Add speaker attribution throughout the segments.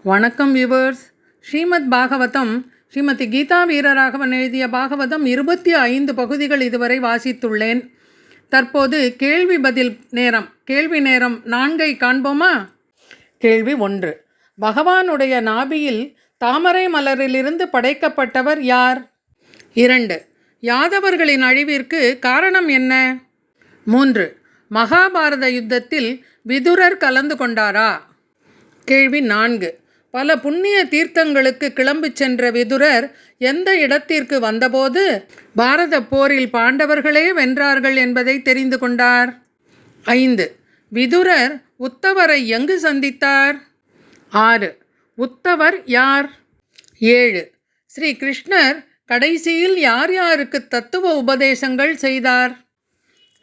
Speaker 1: வணக்கம் வியூவர்ஸ். ஸ்ரீமத் பாகவதம் ஸ்ரீமதி கீதா வீரராகவன் எழுதிய பாகவதம் 25 பகுதிகள் இதுவரை வாசித்துள்ளேன். தற்போது கேள்வி பதில் நேரம். கேள்வி நேரம் 4 காண்போமா? கேள்வி 1. பகவானுடைய நாபியில் தாமரை மலரிலிருந்து படைக்கப்பட்டவர் யார்? 2. யாதவர்களின் அழிவிற்கு காரணம் என்ன? 3. மகாபாரத யுத்தத்தில் விதுரர் கலந்து கொண்டாரா? கேள்வி 4. பல புண்ணிய தீர்த்தங்களுக்கு கிளம்பி சென்ற விதுரர் எந்த இடத்திற்கு வந்தபோது பாரத போரில் பாண்டவர்களே வென்றார்கள் என்பதை தெரிந்து கொண்டார்? 5. விதுரர் உத்தவரை எங்கு சந்தித்தார்? 6. உத்தவர் யார்? 7. ஸ்ரீ கிருஷ்ணர் கடைசியில் யார் யாருக்கு தத்துவ உபதேசங்கள் செய்தார்?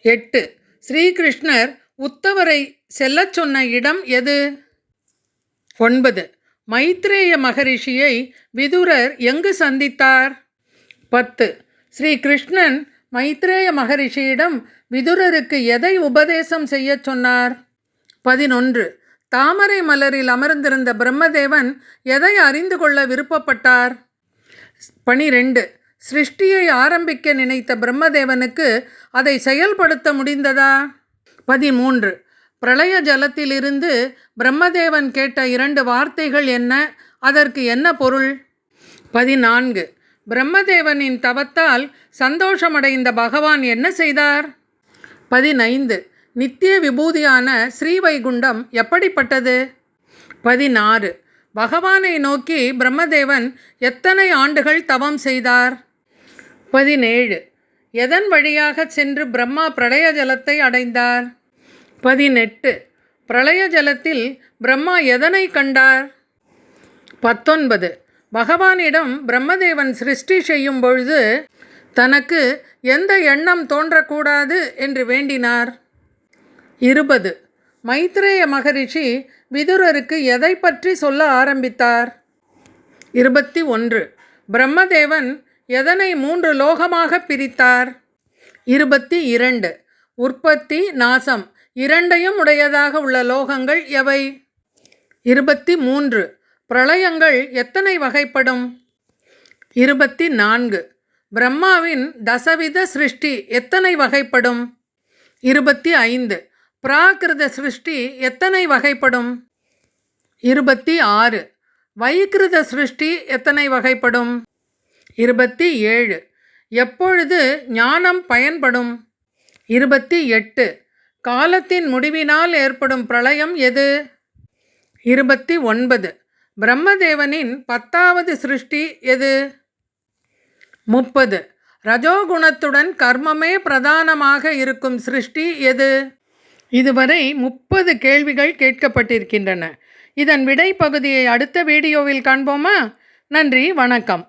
Speaker 1: 8. ஸ்ரீகிருஷ்ணர் உத்தவரை செல்லச் சொன்ன இடம் எது? 9. மைத்ரேய மகரிஷியை விதுரர் எங்கு சந்தித்தார்? 10. ஸ்ரீ கிருஷ்ணன் மைத்ரேய மகரிஷியிடம் விதுரருக்கு எதை உபதேசம் செய்ய சொன்னார்? 11. தாமரை மலரில் அமர்ந்திருந்த பிரம்மதேவன் எதை அறிந்து கொள்ள விருப்பப்பட்டார்? 12. சிருஷ்டியை ஆரம்பிக்க நினைத்த பிரம்மதேவனுக்கு அதை செயல்படுத்த முடிந்ததா? 13. பிரளய ஜலத்திலிருந்து பிரம்மதேவன் கேட்ட 2 வார்த்தைகள் என்ன? அதற்கு என்ன பொருள்? 14. பிரம்மதேவனின் தவத்தால் சந்தோஷமடைந்த பகவான் என்ன செய்தார்? 15. நித்திய விபூதியான ஸ்ரீவைகுண்டம் எப்படிப்பட்டது? 16. பகவானை நோக்கி பிரம்மதேவன் எத்தனை ஆண்டுகள் தவம் செய்தார்? 17. எதன் வழியாக சென்று பிரம்மா பிரளய ஜலத்தை அடைந்தார்? 18. பிரளய ஜலத்தில் பிரம்மா எதனை கண்டார்? 19. பகவானிடம் பிரம்மதேவன் சிருஷ்டி செய்யும் பொழுது தனக்கு எந்த எண்ணம் தோன்றக்கூடாது என்று வேண்டினார்? 20. மைத்ரேய மகரிஷி விதுரருக்கு எதை பற்றி சொல்ல ஆரம்பித்தார்? 21. பிரம்மதேவன் எதனை 3 லோகமாக பிரித்தார்? 22. உற்பத்தி நாசம் இரண்டையும் உடையதாக உள்ள லோகங்கள் எவை? 23. பிரளயங்கள் எத்தனை வகைப்படும்? 24. பிரம்மாவின் தசவித சிருஷ்டி எத்தனை வகைப்படும்? 25. பிராகிருத சிருஷ்டி எத்தனை வகைப்படும்? 26. வைகிருத சிருஷ்டி எத்தனை வகைப்படும்? 27. எப்பொழுது ஞானம் பயன்படும்? 28. காலத்தின் முடிவினால் ஏற்படும் பிரளயம் எது? 29. பிரம்மதேவனின் 10வது சிருஷ்டி எது? 30. ரஜோகுணத்துடன் கர்மமே பிரதானமாக இருக்கும் சிருஷ்டி எது? இதுவரை 30 கேள்விகள் கேட்கப்பட்டிருக்கின்றன. இதன் விடை பகுதியை அடுத்த வீடியோவில் காண்போமா? நன்றி, வணக்கம்.